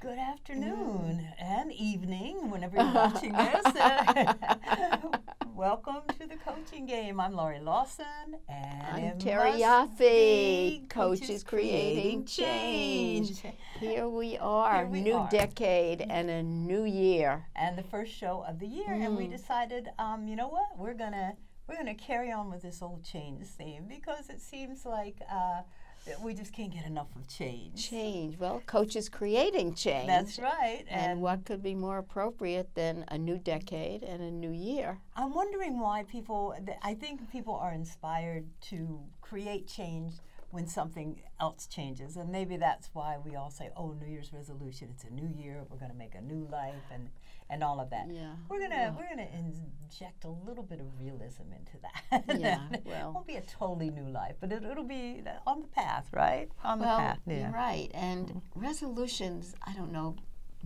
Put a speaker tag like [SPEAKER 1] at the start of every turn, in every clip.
[SPEAKER 1] Good afternoon and evening, whenever you're watching this. Welcome to the coaching game. I'm Laurie Lawson, and
[SPEAKER 2] I'm Terry Yoffe. Coaches Creating Change. Here we are, new decade and a new year,
[SPEAKER 1] and the first show of the year. And we decided, you know what? We're gonna carry on with this old change theme because it seems like we just can't get enough of change.
[SPEAKER 2] Well, coaches creating change.
[SPEAKER 1] That's right.
[SPEAKER 2] And what could be more appropriate than a new decade and a new year?
[SPEAKER 1] I'm wondering why I think people are inspired to create change when something else changes. And maybe that's why we all say, oh, New Year's resolution, it's a new year, we're going to make a new life and all of that.
[SPEAKER 2] Yeah.
[SPEAKER 1] We're gonna inject a little bit of realism into that.
[SPEAKER 2] Yeah,
[SPEAKER 1] It won't be a totally new life, but it'll be on the path, right? On the path. Yeah.
[SPEAKER 2] You're right. And resolutions, I don't know,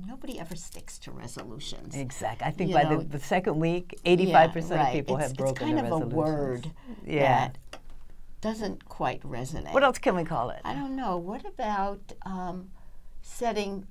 [SPEAKER 2] nobody ever sticks to resolutions.
[SPEAKER 1] Exactly. I think by the second week, 85% of people have broken their resolutions.
[SPEAKER 2] It's kind of a word that doesn't quite resonate.
[SPEAKER 1] What else can we call it?
[SPEAKER 2] I don't know. What about setting,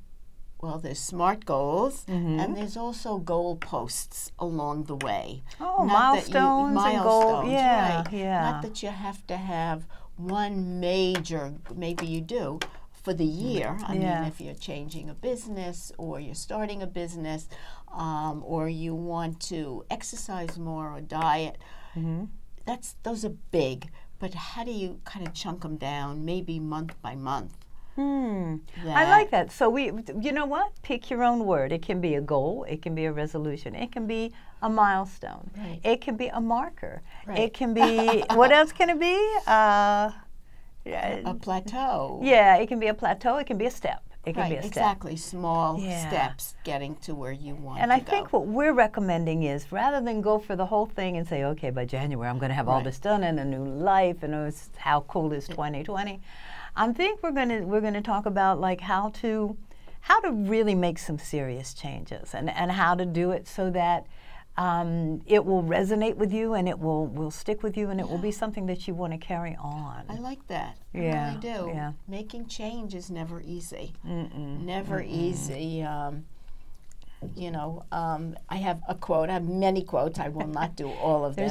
[SPEAKER 2] well, there's SMART goals, and there's also goal posts along the way.
[SPEAKER 1] Oh, milestones and goals. Yeah,
[SPEAKER 2] right.
[SPEAKER 1] yeah.
[SPEAKER 2] Not that you have to have one major, maybe you do, for the year. I mean, if you're changing a business or you're starting a business or you want to exercise more or diet, those are big. But how do you kind of chunk them down, maybe month by month?
[SPEAKER 1] I like that. So you know what? Pick your own word. It can be a goal. It can be a resolution. It can be a milestone.
[SPEAKER 2] Right.
[SPEAKER 1] It can be a marker.
[SPEAKER 2] Right.
[SPEAKER 1] It can be, what else can it be?
[SPEAKER 2] A plateau.
[SPEAKER 1] Yeah, it can be a plateau. It can be a step. It can be a step.
[SPEAKER 2] Exactly. Small steps getting to where you want to go.
[SPEAKER 1] And I think what we're recommending is rather than go for the whole thing and say, okay, by January I'm going to have all this done and a new life and how cool is 2020. I think we're going to talk about like how to really make some serious changes and how to do it so that it will resonate with you and it will stick with you and it will be something that you want to carry on.
[SPEAKER 2] I like that.
[SPEAKER 1] Yeah,
[SPEAKER 2] I really do.
[SPEAKER 1] Yeah.
[SPEAKER 2] Making change is never easy. Never easy. I have a quote. I have many quotes. I will not do all of them.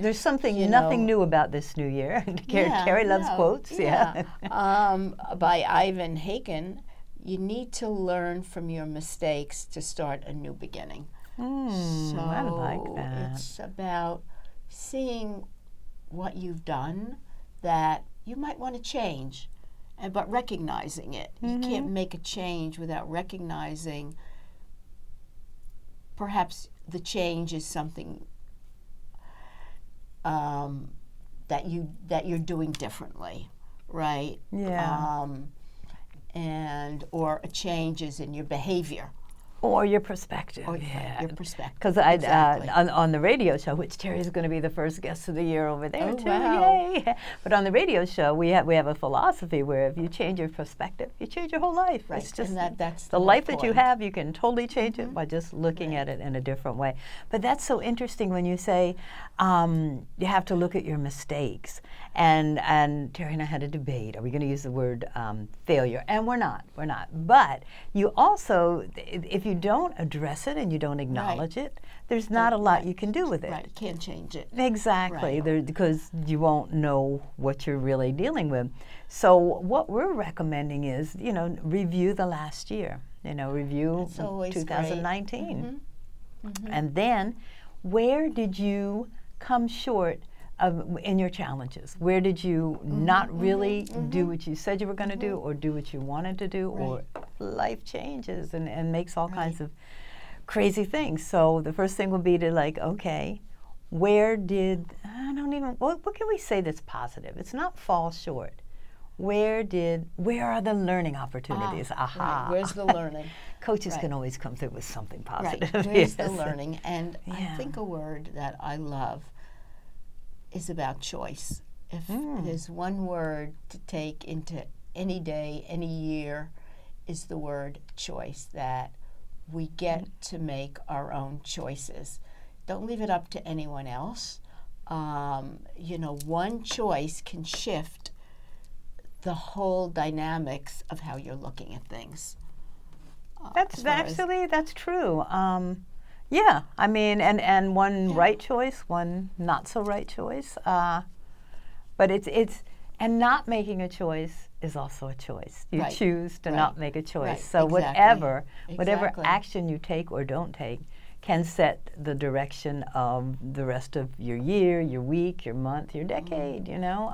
[SPEAKER 1] There's nothing new about this new year. Carrie loves quotes.
[SPEAKER 2] Yeah. By Ivan Haken, you need to learn from your mistakes to start a new beginning. So
[SPEAKER 1] I like that.
[SPEAKER 2] It's about seeing what you've done that you might want to change, but recognizing it. You can't make a change without recognizing perhaps the change is something that you're doing differently, right?
[SPEAKER 1] Yeah.
[SPEAKER 2] Or a change is in your behavior.
[SPEAKER 1] Or your perspective.
[SPEAKER 2] Your perspective.
[SPEAKER 1] Because on the radio show, which Terry is going to be the first guest of the year over there too.
[SPEAKER 2] Wow.
[SPEAKER 1] Yay! But on the radio show, we have a philosophy where if you change your perspective, you change your whole life.
[SPEAKER 2] Right.
[SPEAKER 1] It's just
[SPEAKER 2] that's
[SPEAKER 1] the life that you have. You can totally change it by just looking at it in a different way. But that's so interesting when you say you have to look at your mistakes. And Terry and I had a debate. Are we going to use the word failure? And we're not. But you also, if you don't address it and you don't acknowledge it, there's not a lot you can do with it.
[SPEAKER 2] Right, can't change it.
[SPEAKER 1] Exactly, because you won't know what you're really dealing with. So what we're recommending is, review the last year. Review 2019. And then, where did you come short in your challenges? Where did you not really do what you said you were going to do or do what you wanted to do or life changes and makes all kinds of crazy things. So the first thing will be to okay, what can we say that's positive? It's not fall short. Where are the learning opportunities? Aha.
[SPEAKER 2] Right. Where's the learning?
[SPEAKER 1] Coaches can always come through with something positive.
[SPEAKER 2] Right. Where's the learning? And I think a word that I love is about choice. If there's one word to take into any day, any year, is the word choice, that we get to make our own choices. Don't leave it up to anyone else. One choice can shift the whole dynamics of how you're looking at things.
[SPEAKER 1] That's true. Yeah, I mean, and one right choice, one not so right choice. But it's and not making a choice is also a choice. You choose to not make a choice. So whatever action you take or don't take can set the direction of the rest of your year, your week, your month, your decade. You know,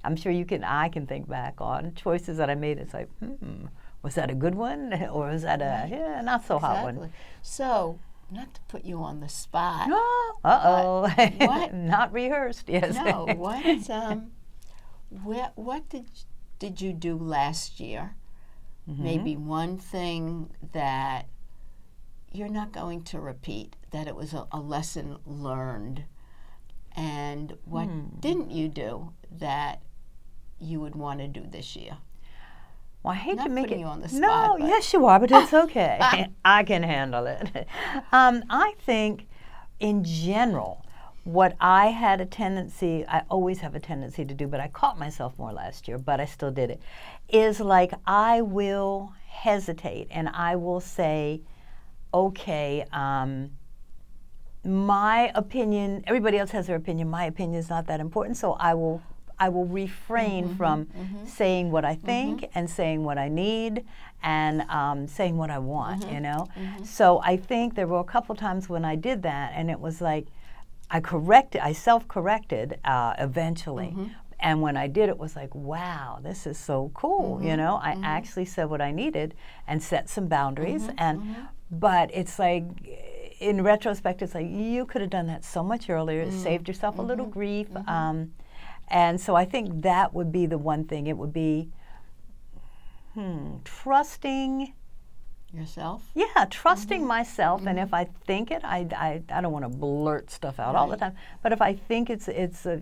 [SPEAKER 1] I'm sure I can think back on choices that I made. It's like, was that a good one, or was that a not so hot one?
[SPEAKER 2] So, not to put you on the spot.
[SPEAKER 1] What? Not rehearsed. Yes.
[SPEAKER 2] No. What did you do last year? Maybe one thing that you're not going to repeat, that it was a lesson learned, and what didn't you do that you would want to do this year?
[SPEAKER 1] Well, I hate
[SPEAKER 2] not
[SPEAKER 1] to make
[SPEAKER 2] putting you on the spot.
[SPEAKER 1] No, yes you are, but it's okay. I can handle it. I think, in general, what I always have a tendency to do, but I caught myself more last year, but I still did it, is like I will hesitate and I will say, okay, my opinion, everybody else has their opinion, my opinion is not that important, so I will refrain from saying what I think and saying what I need and saying what I want, you know? So I think there were a couple times when I did that, and it was like I self-corrected eventually. And when I did, it was like, wow, this is so cool, you know? I actually said what I needed and set some boundaries. But it's like, in retrospect, it's like, you could have done that so much earlier. It saved yourself a little grief. And so I think that would be the one thing. It would be trusting
[SPEAKER 2] yourself.
[SPEAKER 1] Yeah, trusting myself. And if I think it, I don't want to blurt stuff out all the time. But if I think it's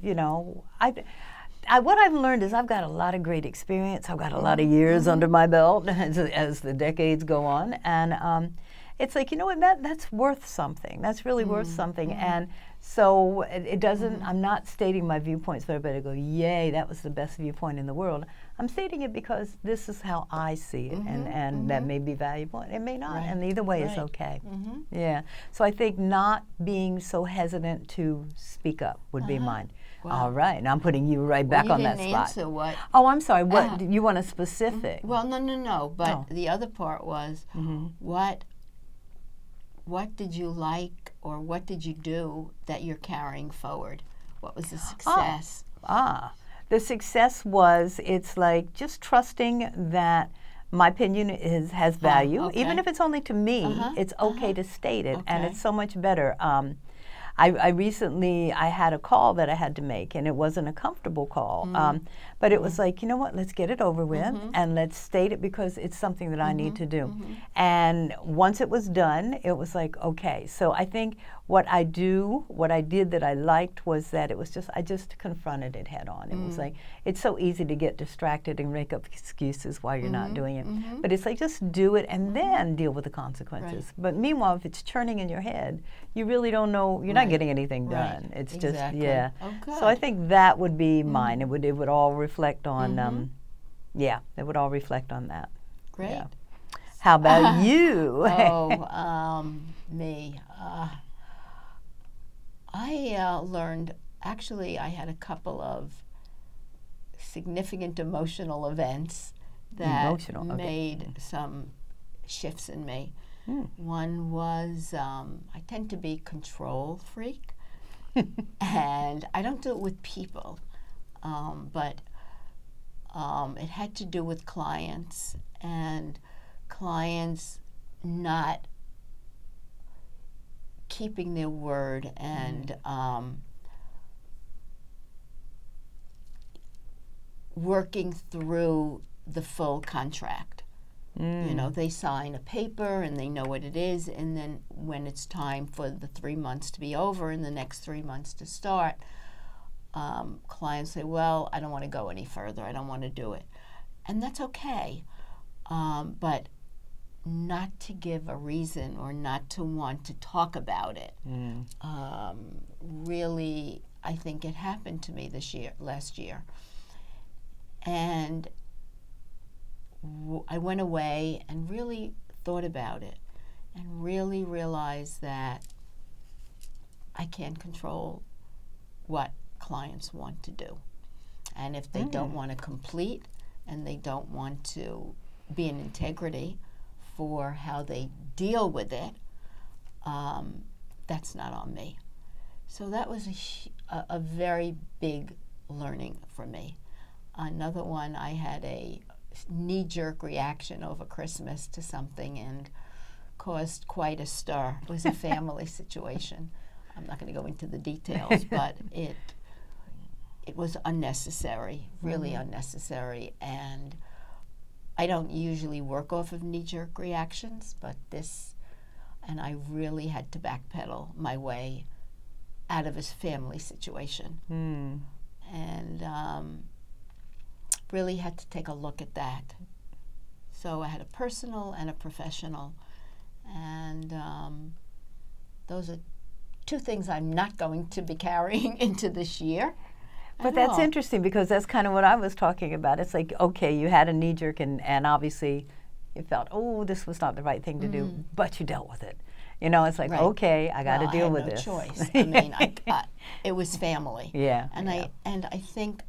[SPEAKER 1] you know, what I've learned is I've got a lot of great experience. I've got a lot of years under my belt as the decades go on, and it's like, you know what, that's worth something. That's really worth something. And so it doesn't, I'm not stating my viewpoints for everybody to go, yay, that was the best viewpoint in the world. I'm stating it because this is how I see it, and that may be valuable, and it may not, and either way is okay. Yeah. So I think not being so hesitant to speak up would be mine. Wow. All right, now I'm putting you right back on that spot.
[SPEAKER 2] You didn't answer what.
[SPEAKER 1] Oh, I'm sorry. What you want a specific?
[SPEAKER 2] Well, no. But the other part was what did you like, or what did you do that you're carrying forward? What was the success?
[SPEAKER 1] The success was, it's like just trusting that my opinion has value, even if it's only to me. It's okay to state it, and it's so much better. I recently had a call that I had to make, and it wasn't a comfortable call, but it was like, you know what, let's get it over with, and let's state it because it's something that I need to do. And once it was done, it was like, okay. So I think what I did that I liked was that it was just, I just confronted it head on. It was like, it's so easy to get distracted and make up excuses why you're not doing it. But it's like, just do it and then deal with the consequences. But meanwhile, if it's churning in your head, you really don't know, you're not getting anything done. It's just, So I think that would be mine. It would all reflect on, it would all reflect on that.
[SPEAKER 2] Great. Yeah.
[SPEAKER 1] How about you?
[SPEAKER 2] Me. I learned, actually, I had a couple of significant emotional events that made some shifts in me. One was, I tend to be control freak, and I don't do it with people, but it had to do with clients, and clients not keeping their word, and working through the full contract. You know, they sign a paper and they know what it is, and then when it's time for the 3 months to be over and the next 3 months to start, clients say, well, I don't want to go any further, I don't want to do it. And that's okay, but not to give a reason or not to want to talk about it. Really, I think it happened to me last year. And I went away and really thought about it, and really realized that I can't control what clients want to do. And if they don't want to complete and they don't want to be in integrity for how they deal with it, that's not on me. So that was a very big learning for me. Another one, I had a knee-jerk reaction over Christmas to something and caused quite a stir. It was a family situation. I'm not going to go into the details, but it was unnecessary, really unnecessary. And I don't usually work off of knee-jerk reactions, but this, and I really had to backpedal my way out of his family situation. And really had to take a look at that. So I had a personal and a professional, and those are two things I'm not going to be carrying into this year.
[SPEAKER 1] But that's interesting, because that's kind of what I was talking about. It's like, okay, you had a knee-jerk, and obviously you felt, oh, this was not the right thing to do, but you dealt with it. You know, it's like, okay, I got to deal with this.
[SPEAKER 2] I had no choice. I mean, it was family.
[SPEAKER 1] Yeah.
[SPEAKER 2] And I think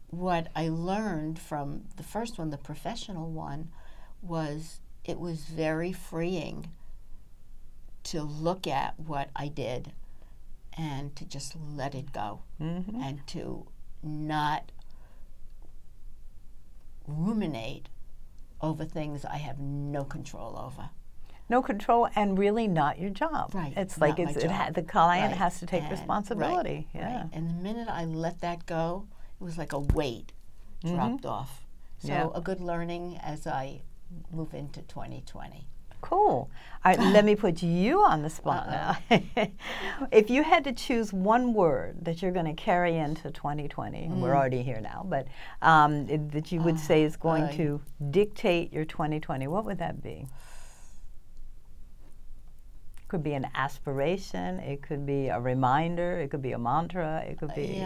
[SPEAKER 2] what I learned from the first one, the professional one, was it was very freeing to look at what I did and to just let it go, and to not ruminate over things I have no control over.
[SPEAKER 1] No control, and really not your job.
[SPEAKER 2] Right.
[SPEAKER 1] It's like the client has to take
[SPEAKER 2] And
[SPEAKER 1] responsibility.
[SPEAKER 2] Right. And the minute I let that go, it was like a weight dropped off. So a good learning as I move into 2020.
[SPEAKER 1] Cool. All right, let me put you on the spot now. If you had to choose one word that you're going to carry into 2020, and we're already here now, but that you would say is going to dictate your 2020, what would that be? It could be an aspiration, it could be a reminder, it could be a mantra, it could be...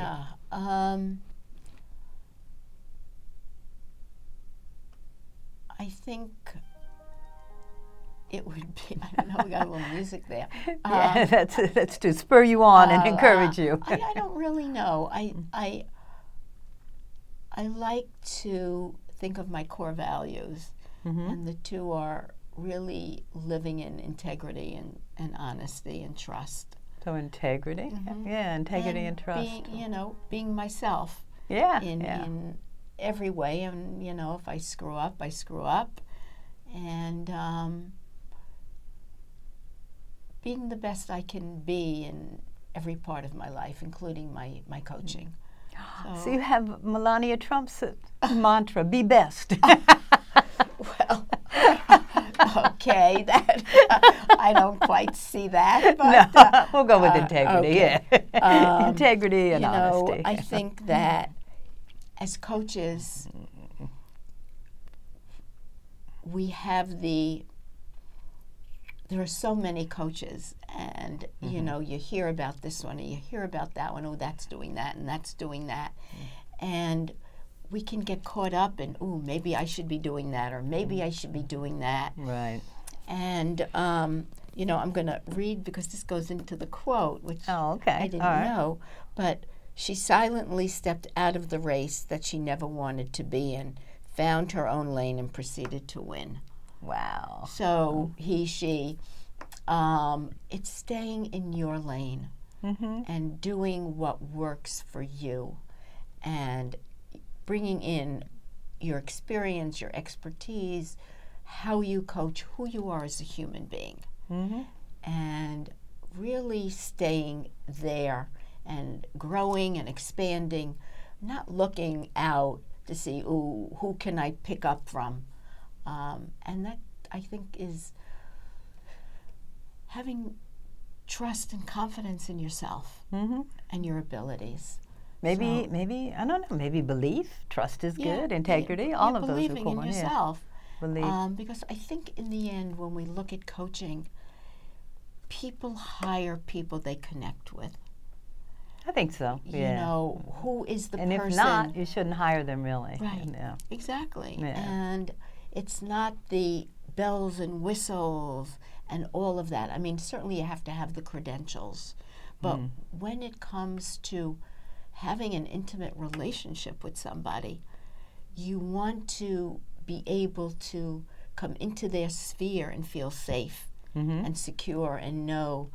[SPEAKER 2] I think it would be, I don't know, we got a little music there.
[SPEAKER 1] Yeah, that's to spur you on and encourage you.
[SPEAKER 2] I don't really know. I like to think of my core values, and the two are really living in integrity and honesty and trust.
[SPEAKER 1] So integrity, integrity and trust.
[SPEAKER 2] Being myself. In every way, and if I screw up, I screw up, and being the best I can be in every part of my life, including my coaching.
[SPEAKER 1] So you have Melania Trump's mantra: "Be best."
[SPEAKER 2] Well, okay, that I don't quite see that, but
[SPEAKER 1] no, we'll go with integrity. Okay. Yeah, integrity and honesty.
[SPEAKER 2] I think that as coaches, we have there are so many coaches, and you hear about this one and you hear about that one. Oh, that's doing that and that's doing that, and we can get caught up in, oh, maybe I should be doing that, or maybe I should be doing that.
[SPEAKER 1] Right.
[SPEAKER 2] And I'm going to read, because this goes into the quote, which I didn't know, but she silently stepped out of the race that she never wanted to be in, found her own lane, and proceeded to win.
[SPEAKER 1] Wow.
[SPEAKER 2] So she, it's staying in your lane and doing what works for you, and bringing in your experience, your expertise, how you coach, who you are as a human being, and really staying there and growing and expanding, not looking out to see, ooh, who can I pick up from? And that, I think, is having trust and confidence in yourself and your abilities.
[SPEAKER 1] Maybe I don't know. Maybe belief, trust is good, integrity, all of those are cool.
[SPEAKER 2] Believing in yourself.
[SPEAKER 1] Believe.
[SPEAKER 2] Because I think in the end, when we look at coaching, people hire people they connect with.
[SPEAKER 1] I think so.
[SPEAKER 2] Who is the
[SPEAKER 1] person? And if not, you shouldn't hire them, really.
[SPEAKER 2] Right. Exactly.
[SPEAKER 1] Yeah.
[SPEAKER 2] And it's not the bells and whistles and all of that. I mean, certainly you have to have the credentials, but when it comes to having an intimate relationship with somebody, you want to be able to come into their sphere and feel safe and secure and know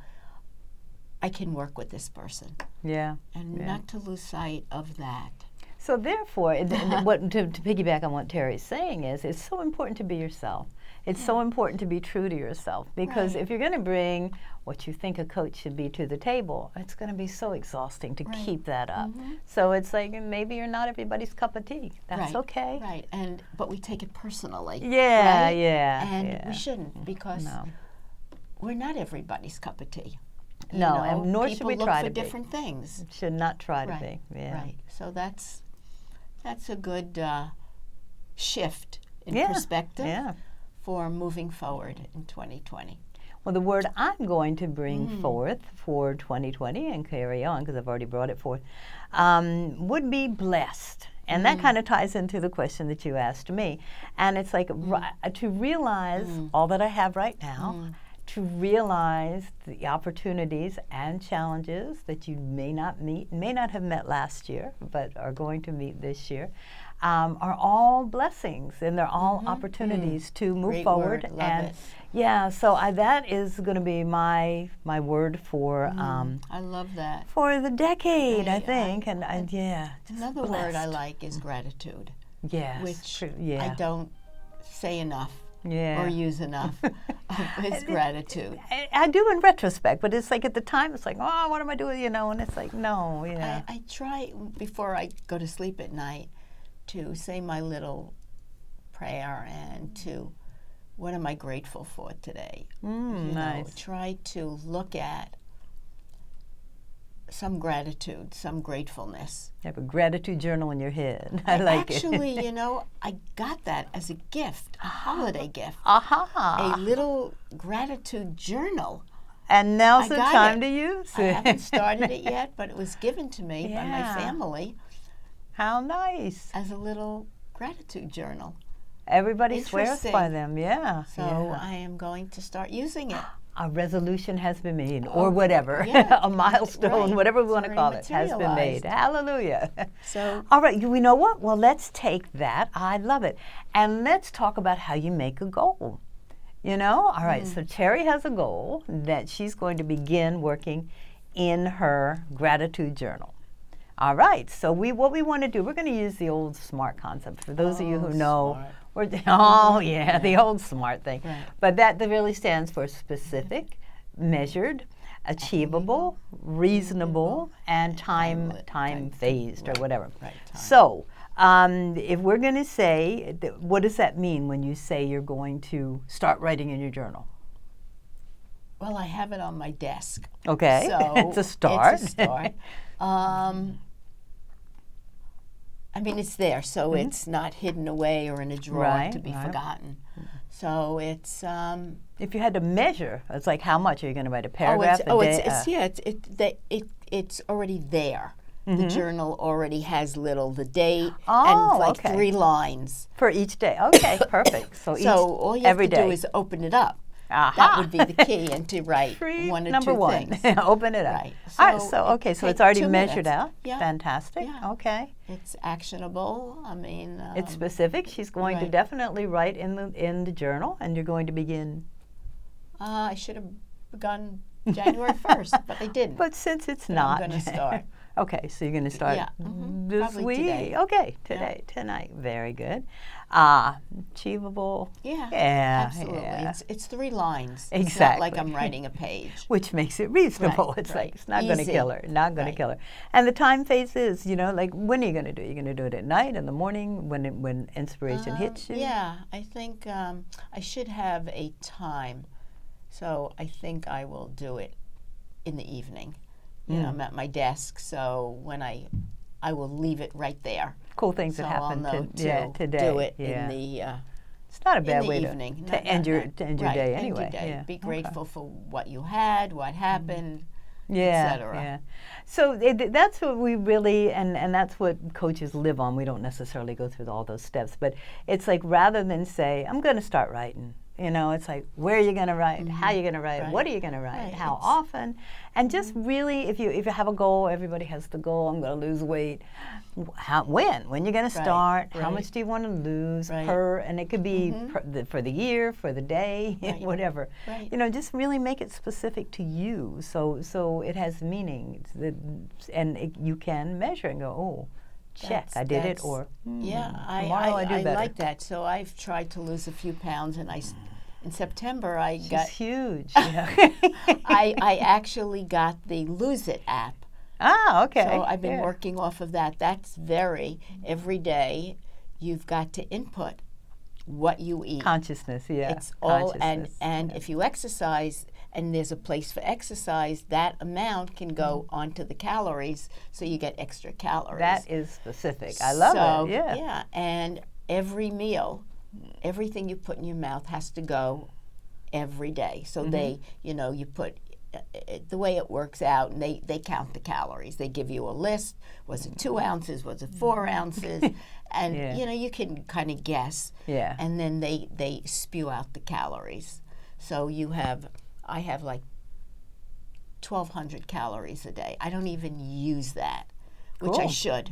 [SPEAKER 2] I can work with this person.
[SPEAKER 1] Yeah.
[SPEAKER 2] And not to lose sight of that.
[SPEAKER 1] So therefore, to piggyback on what Terry's saying is, it's so important to be yourself. It's so important to be true to yourself, because if you're going to bring what you think a coach should be to the table, it's going to be so exhausting to keep that up. So it's like, maybe you're not everybody's cup of tea. That's okay.
[SPEAKER 2] Right, but we take it personally.
[SPEAKER 1] Yeah,
[SPEAKER 2] right?
[SPEAKER 1] yeah.
[SPEAKER 2] And we shouldn't, because we're not everybody's cup of tea.
[SPEAKER 1] No, and nor should we try to be.
[SPEAKER 2] People look for different things.
[SPEAKER 1] Should not try to be. Yeah.
[SPEAKER 2] Right. So that's a good shift in perspective for moving forward in 2020.
[SPEAKER 1] Well, the word I'm going to bring forth for 2020 and carry on, because I've already brought it forth, would be blessed. And that kind of ties into the question that you asked me. And it's like to realize all that I have right now, to realize the opportunities and challenges that you may not have met last year, but are going to meet this year, are all blessings, and they're all opportunities to move forward.
[SPEAKER 2] Word. Love it.
[SPEAKER 1] Yeah, so that is going to be my word for
[SPEAKER 2] I love that,
[SPEAKER 1] for the decade, I think. And
[SPEAKER 2] another word I like is gratitude.
[SPEAKER 1] Yes,
[SPEAKER 2] which I don't say enough. Or use enough is gratitude.
[SPEAKER 1] I do in retrospect, but it's like at the time, it's like, oh, what am I doing, and it's like, no,
[SPEAKER 2] I try before I go to sleep at night to say my little prayer and to, what am I grateful for today?
[SPEAKER 1] Nice.
[SPEAKER 2] Try to look at some gratitude, some gratefulness.
[SPEAKER 1] You have a gratitude journal in your head. I like it.
[SPEAKER 2] Actually, I got that as a gift, a holiday gift.
[SPEAKER 1] A
[SPEAKER 2] little gratitude journal.
[SPEAKER 1] And now's the time to use it.
[SPEAKER 2] I haven't started it yet, but it was given to me by my family.
[SPEAKER 1] How nice.
[SPEAKER 2] As a little gratitude journal.
[SPEAKER 1] Everybody swears by them,
[SPEAKER 2] So I am going to start using it.
[SPEAKER 1] A resolution has been made, or whatever, a milestone, whatever we want to call it, has been made. Hallelujah.
[SPEAKER 2] So,
[SPEAKER 1] all right, you know what? Well, let's take that. I love it. And let's talk about how you make a goal. All right, so Terry has a goal that she's going to begin working in her gratitude journal. All right, so what we want to do, we're going to use the old SMART concept. For those of you who know, the old SMART thing.
[SPEAKER 2] Right.
[SPEAKER 1] But that really stands for specific, measured, achievable, reasonable, and time phased, or whatever.
[SPEAKER 2] Right,
[SPEAKER 1] so if we're going to say, what does that mean when you say you're going to start writing in your journal?
[SPEAKER 2] Well, I have it on my desk.
[SPEAKER 1] Okay,
[SPEAKER 2] so
[SPEAKER 1] it's a start.
[SPEAKER 2] It's a start. I mean, it's there, so it's not hidden away or in a drawer to be forgotten. So it's.
[SPEAKER 1] If you had to measure, it's like how much are you going to write a paragraph?
[SPEAKER 2] It's already there. The journal already has the date and 3 lines
[SPEAKER 1] for each day. Okay, perfect. So
[SPEAKER 2] all you have to do is open it up. That would be the key, and to write one or two things.
[SPEAKER 1] Open it up.
[SPEAKER 2] Right.
[SPEAKER 1] All right, so it's already measured out.
[SPEAKER 2] Yeah.
[SPEAKER 1] Fantastic.
[SPEAKER 2] Yeah.
[SPEAKER 1] Okay.
[SPEAKER 2] It's actionable. I mean,
[SPEAKER 1] it's specific. She's going to definitely write in the journal, and you're going to begin.
[SPEAKER 2] I should have begun January 1st, but I didn't.
[SPEAKER 1] But since it's not,
[SPEAKER 2] I'm going to start.
[SPEAKER 1] Okay, so you're going to start this
[SPEAKER 2] Probably
[SPEAKER 1] week.
[SPEAKER 2] Today.
[SPEAKER 1] Okay, tonight. Very good. Achievable.
[SPEAKER 2] Yeah, absolutely.
[SPEAKER 1] Yeah.
[SPEAKER 2] It's 3 lines.
[SPEAKER 1] Exactly.
[SPEAKER 2] It's not like I'm writing a page.
[SPEAKER 1] Which makes it reasonable. It's like it's not going to kill her. Not going to kill her. And the time phase is, like when are you going to do it? You're going to do it at night, in the morning, when inspiration hits you?
[SPEAKER 2] Yeah, I think I should have a time. So I think I will do it in the evening. I'm at my desk, so when I will leave it right there.
[SPEAKER 1] Cool things that happen today.
[SPEAKER 2] Do it in the
[SPEAKER 1] it's not a bad way
[SPEAKER 2] evening.
[SPEAKER 1] to end your day anyway.
[SPEAKER 2] End your day. Be grateful for what you had, what happened, etc.
[SPEAKER 1] Yeah. So that's what we really, and that's what coaches live on. We don't necessarily go through all those steps, but it's like rather than say, I'm going to start writing, it's like, where are you going to write? How are you going to write? What are you going to write? How often? And just really, if you have a goal, everybody has the goal, I'm going to lose weight. When you're going to start? How much do you want to lose per? And it could be for the year, for the day, whatever. Just really make it specific to you, so it has meaning, and you can measure and go, oh, check, I did it, or tomorrow I do better.
[SPEAKER 2] I like that. So I've tried to lose a few pounds, and in September I got
[SPEAKER 1] huge.
[SPEAKER 2] I actually got the Lucid App.
[SPEAKER 1] Ah, okay.
[SPEAKER 2] So I've been working off of that. That's every day you've got to input what you eat.
[SPEAKER 1] Consciousness,
[SPEAKER 2] It's all, and if you exercise, and there's a place for exercise, that amount can go onto the calories, so you get extra calories.
[SPEAKER 1] That is specific. I love it.
[SPEAKER 2] Yeah, and every meal, everything you put in your mouth has to go every day. So you put the way it works out, and they count the calories. They give you a list. Was it 2 ounces? Was it 4 ounces? And you can kind of guess.
[SPEAKER 1] Yeah.
[SPEAKER 2] And then they spew out the calories. So I have like 1,200 calories a day. I don't even use that, which I should,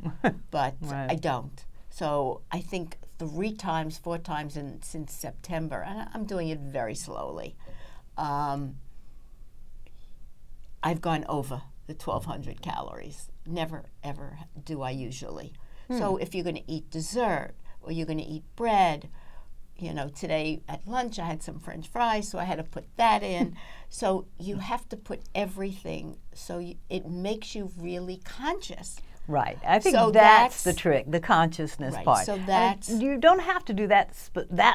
[SPEAKER 2] but I don't. So I think 3 times, 4 times since September, and I'm doing it very slowly. I've gone over the 1,200 calories. Never, ever do I usually. So if you're going to eat dessert or you're going to eat bread, today at lunch I had some French fries, so I had to put that in. So you have to put everything, so it makes you really conscious.
[SPEAKER 1] Right. I think that's the trick, the consciousness part.
[SPEAKER 2] So
[SPEAKER 1] you don't have to do that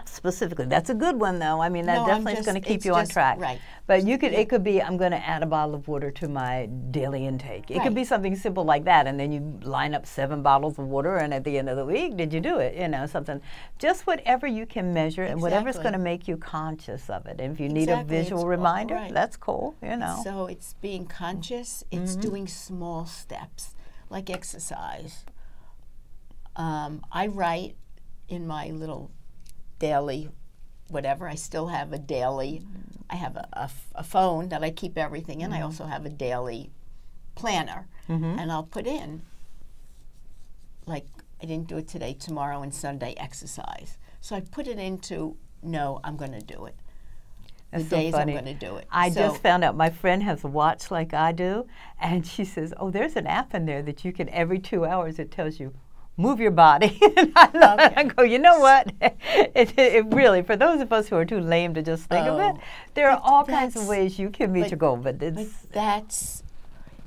[SPEAKER 1] specifically. That's a good one, though. I mean, that definitely is going to keep you on track.
[SPEAKER 2] Right.
[SPEAKER 1] But it could be, I'm going to add a bottle of water to my daily intake. It could be something simple like that, and then you line up 7 bottles of water, and at the end of the week, did you do it? Something. Just whatever you can measure, and whatever's going to make you conscious of it. And if you need a visual reminder, that's cool.
[SPEAKER 2] So it's being conscious. It's doing small steps. Like exercise. I write in my little daily, whatever. I still have a daily. I have a phone that I keep everything in. I also have a daily planner, and I'll put in, like, I didn't do it today, tomorrow, and Sunday exercise. So I put it into, no, I'm going to do it. The days I'm going to do it.
[SPEAKER 1] I just found out my friend has a watch like I do, and she says, oh, there's an app in there that you can, every 2 hours, it tells you, move your body. And I love it. I go, you know what? It really, for those of us who are too lame to just think of it, there are all kinds of ways you can meet your goal. But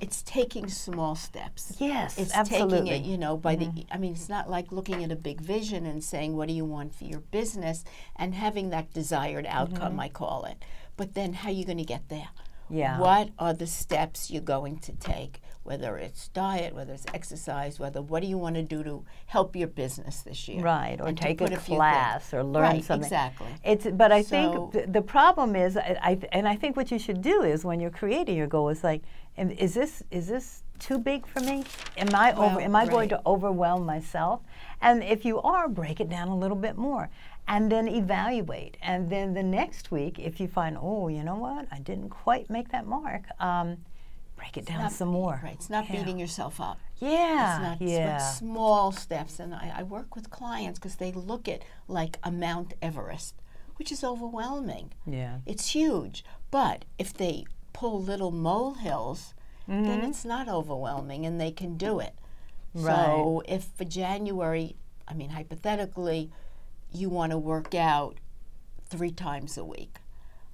[SPEAKER 2] it's taking small steps.
[SPEAKER 1] Yes,
[SPEAKER 2] it's
[SPEAKER 1] absolutely.
[SPEAKER 2] taking it, by it's not like looking at a big vision and saying, what do you want for your business, and having that desired outcome, I call it. But then how are you going to get there?
[SPEAKER 1] Yeah.
[SPEAKER 2] What are the steps you're going to take? Whether it's diet, whether it's exercise, what do you want to do to help your business this year?
[SPEAKER 1] Right, or take a class or learn something.
[SPEAKER 2] Exactly.
[SPEAKER 1] But I think the problem is, I think what you should do is when you're creating your goal, is like, is this too big for me? Am I going to overwhelm myself? And if you are, break it down a little bit more. And then evaluate. And then the next week, if you find, oh, you know what, I didn't quite make that mark, break it down some more.
[SPEAKER 2] Right, it's not beating yourself up.
[SPEAKER 1] Yeah,
[SPEAKER 2] It's small steps. And I work with clients because they look at like a Mount Everest, which is overwhelming.
[SPEAKER 1] Yeah.
[SPEAKER 2] It's huge. But if they pull little molehills, then it's not overwhelming and they can do it.
[SPEAKER 1] Right.
[SPEAKER 2] So if for January, hypothetically, you want to work out 3 times a week.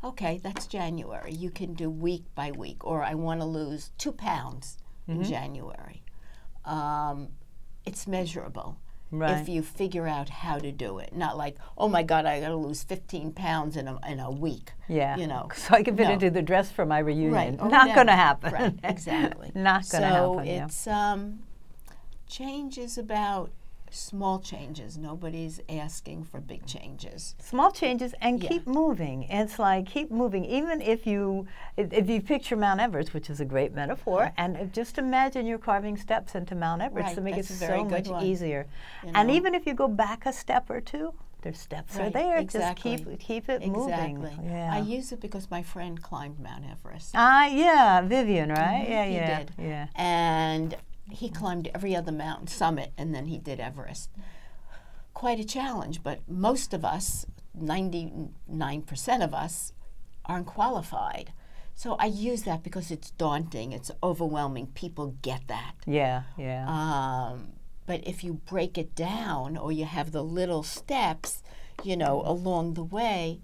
[SPEAKER 2] Okay, that's January. You can do week by week. Or I want to lose 2 pounds in January. It's measurable.
[SPEAKER 1] Right.
[SPEAKER 2] If you figure out how to do it. Not like, oh my God, I got to lose 15 pounds in a week.
[SPEAKER 1] Yeah. So I can fit into the dress for my reunion.
[SPEAKER 2] Right.
[SPEAKER 1] Not going to happen.
[SPEAKER 2] Right, exactly.
[SPEAKER 1] Not going to happen.
[SPEAKER 2] So it's change is about small changes. Nobody's asking for big changes.
[SPEAKER 1] Small changes, and keep moving. It's like keep moving. Even if you picture Mount Everest, which is a great metaphor, and just imagine you're carving steps into Mount Everest to make it so much easier. And even if you go back a step or two, their steps are there. Exactly. Just keep it moving.
[SPEAKER 2] Yeah. I use it because my friend climbed Mount Everest.
[SPEAKER 1] Yeah, Vivian, right?
[SPEAKER 2] Mm-hmm. He did. Yeah. And he climbed every other mountain summit, and then he did Everest. Quite a challenge, but most of us, 99% of us, aren't qualified. So I use that because it's daunting, it's overwhelming. People get that.
[SPEAKER 1] Yeah.
[SPEAKER 2] But if you break it down, or you have the little steps, along the way,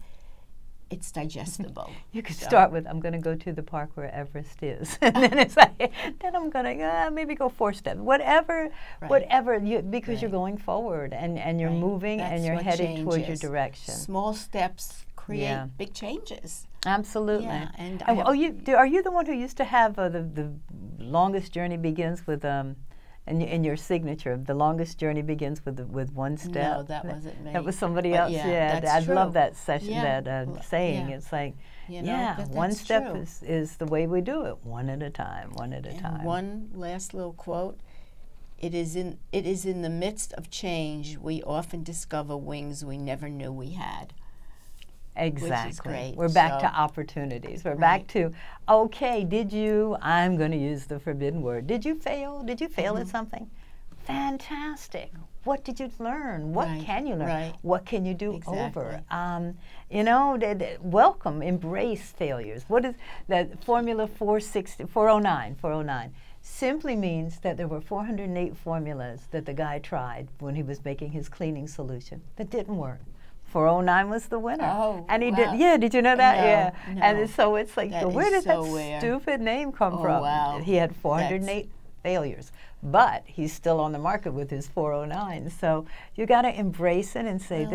[SPEAKER 2] it's digestible.
[SPEAKER 1] You could start with, I'm going to go to the park where Everest is. And then it's like, then I'm going to maybe go 4 steps. Whatever, because you're going forward and you're moving and you're headed towards your direction.
[SPEAKER 2] Small steps create big changes.
[SPEAKER 1] Absolutely.
[SPEAKER 2] Yeah, and
[SPEAKER 1] are you the one who used to have the longest journey begins with in your signature, the longest journey begins with one step?
[SPEAKER 2] No, that wasn't me.
[SPEAKER 1] That was somebody else. I love that session. That saying. Yeah. It's like, one step is the way we do it, one at a time.
[SPEAKER 2] One last little quote: It is in the midst of change we often discover wings we never knew we had.
[SPEAKER 1] Exactly.
[SPEAKER 2] Which is great.
[SPEAKER 1] We're back to opportunities. We're back to, I'm going to use the forbidden word. Did you fail? Did you fail at something? Fantastic. What did you learn? What can you learn?
[SPEAKER 2] Right.
[SPEAKER 1] What can you do over? Welcome, embrace failures. What is that formula 409? Simply means that there were 408 formulas that the guy tried when he was making his cleaning solution that didn't work. 409 was the winner.
[SPEAKER 2] Oh,
[SPEAKER 1] and he did. Yeah, did you know that?
[SPEAKER 2] No,
[SPEAKER 1] yeah.
[SPEAKER 2] No.
[SPEAKER 1] And so it's like, where did that
[SPEAKER 2] weird.
[SPEAKER 1] stupid name come from?
[SPEAKER 2] Wow.
[SPEAKER 1] He had 408 failures, but he's still on the market with his 409. So you got to embrace it and say,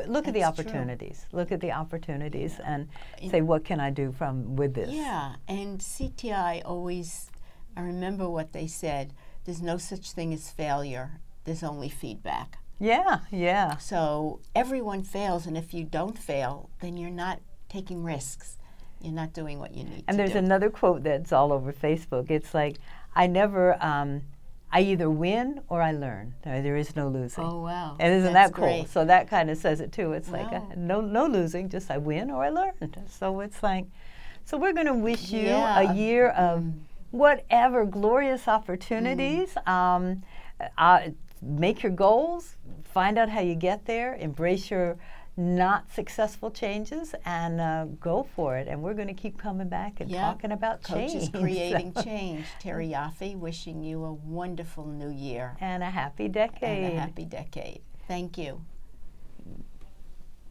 [SPEAKER 1] look at the opportunities. True. Look at the opportunities and say, what can I do with this?
[SPEAKER 2] Yeah, and CTI always, I remember what they said, there's no such thing as failure, there's only feedback.
[SPEAKER 1] Yeah.
[SPEAKER 2] So everyone fails, and if you don't fail, then you're not taking risks. You're not doing what you need to do.
[SPEAKER 1] And there's another quote that's all over Facebook. It's like, I either win or I learn. There is no losing.
[SPEAKER 2] Oh, wow.
[SPEAKER 1] And isn't that cool?
[SPEAKER 2] Great.
[SPEAKER 1] So that kind of says it too. It's like, no losing, just I win or I learn. So it's like, so we're going to wish you a year of whatever glorious opportunities. Make your goals, find out how you get there, embrace your not successful changes, and go for it. And we're going to keep coming back and talking about change.
[SPEAKER 2] Coaches creating change. Terry Yoffe, wishing you a wonderful new year.
[SPEAKER 1] And a happy decade.
[SPEAKER 2] Thank you.